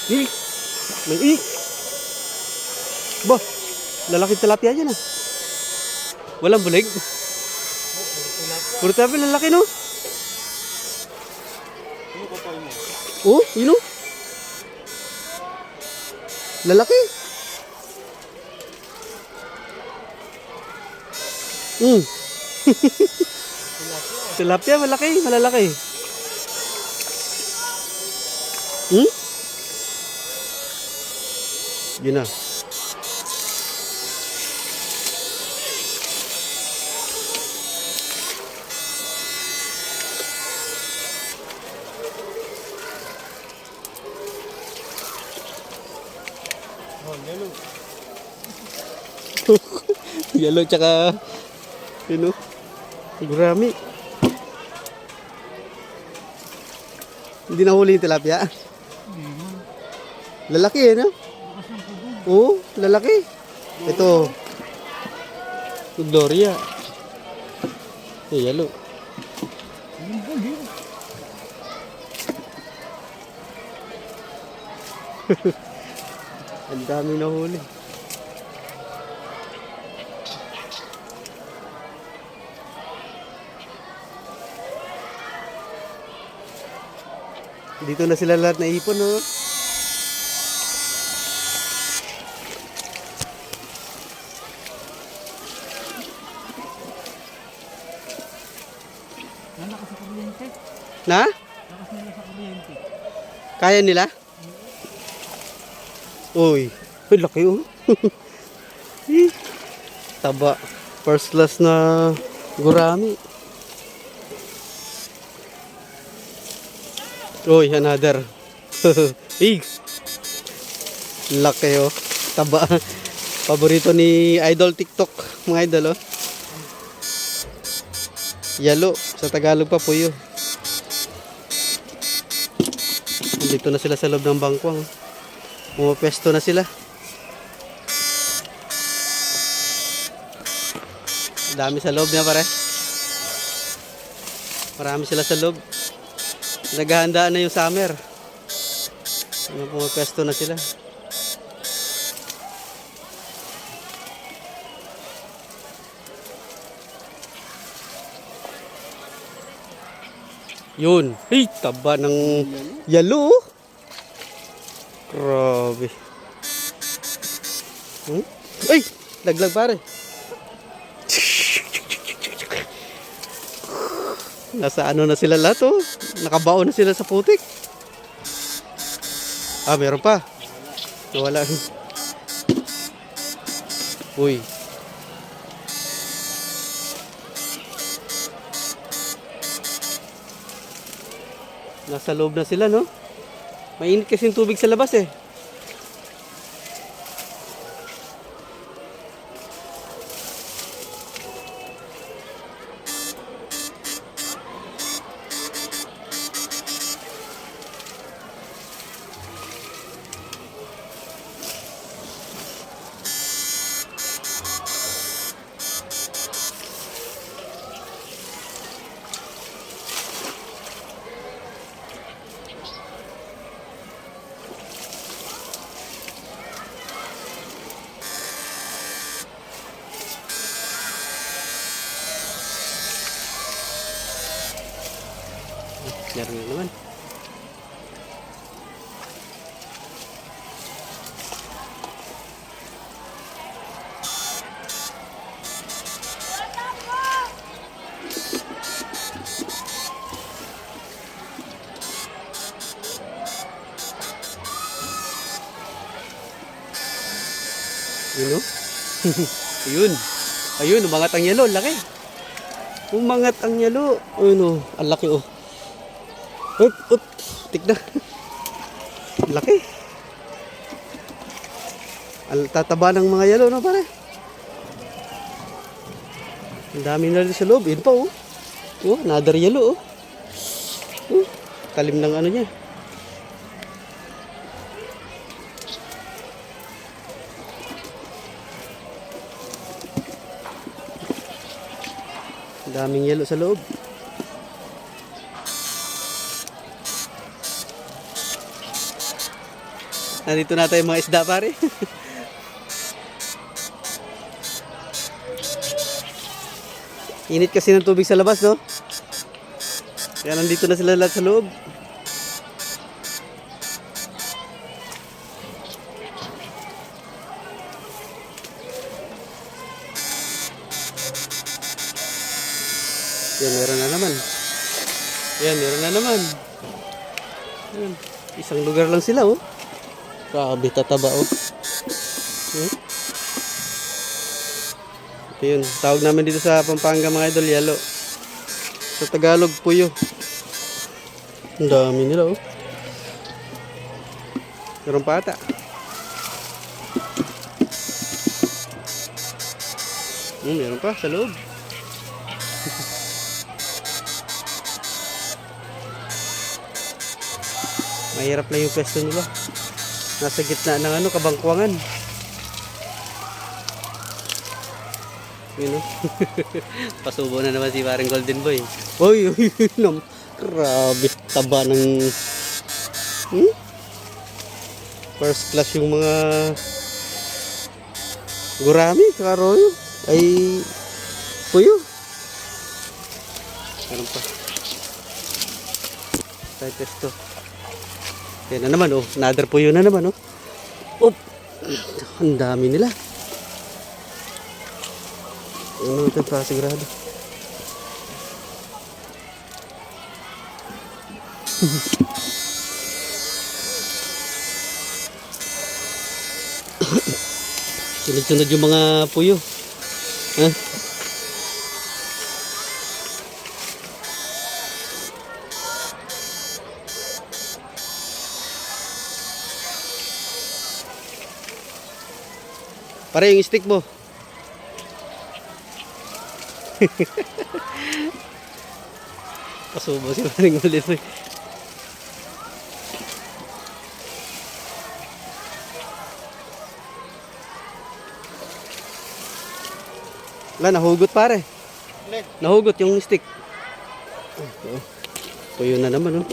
Eh, may Bah, lalaki tilapia dyan ah. Walang bulig. Puro tilapia lalaki no? Oh, yun oh. Lalaki. Tilapia, malaki, malalaki. Yun na. Yellow. Yellow tsaka yun o. Gurami. Hindi nahuli yung tilapia. Lalaki eh no? Oo, lalaki. Ito. Gloria. Yellow. Ang dami nahuli. Dito na sila lahat na ipon, no? Nalakas sa kuryente. Na? Lakas nila sa kuryente. Kaya nila? Uy, ay laki oh. Taba. First class na gurami. Uy, another. Laki oh. Taba. Paborito ni Idol TikTok, mga idol oh. Yalo, sa Tagalog pa puyo. Dito na sila sa loob ng bangkwang. Pumapwesto na sila. Dami sa loob niya pare. Marami sila sa loob. Naghahandaan na yung summer. Pumapwesto na sila. Yun. Hey, taba ng yalo. Grabe. Ay, laglag pare. Nasa ano na sila lahat oh. Nakabaon na sila sa putik. Ah, meron pa. Nawala. Uy. Nasa loob na sila, no? Mainit kasi yung tubig sa labas eh. Meron na naman. Yun o. Ayun. Ayun, umangat ang yelo. Laki. Umangat ang yelo. Ayun o. Ang laki o. Up. Tignan. Laki. Ang tataba ng mga yelo, no, pare? Ang dami na rin sa loob. Yun pa, oh. Oh, another yelo, oh. Oh, talim ng ano niya. Ang daming yelo sa loob. Nandito na tayo mga isda pare. Init kasi ng tubig sa labas, no? Kaya nandito na sila lahat sa loob. Yan, meron na naman. Yan, meron na naman. Yan. Isang lugar lang sila, oh. Grabe, tataba, oh. Hmm? Ito yun. Tawag namin dito sa Pampanga, mga idol, yalo. Sa Tagalog, puyo. Ang dami nila, oh. Meron pa ata. Meron pa sa loob. Mahirap lang yung pwesto nila. Nasa gitna ng ano, kabangkuangan. Yun, oh. Pasubo na naman si parang Golden Boy. Uy, uy, grabe, taba ng... First class yung mga gurami, karoyo. Ay, puyo. Meron pa. Tayo testo. Yan na naman, oh. Another puyo na naman, oh. Oh, ang dami nila. Ano ito pa sigurado. Sunod-sunod yung mga puyo. Ha? Pare yung stick mo. Pasubo si paring ulit. Wala, nahugot pare. Nahugot yung stick. Oh, tuyo na naman, oh.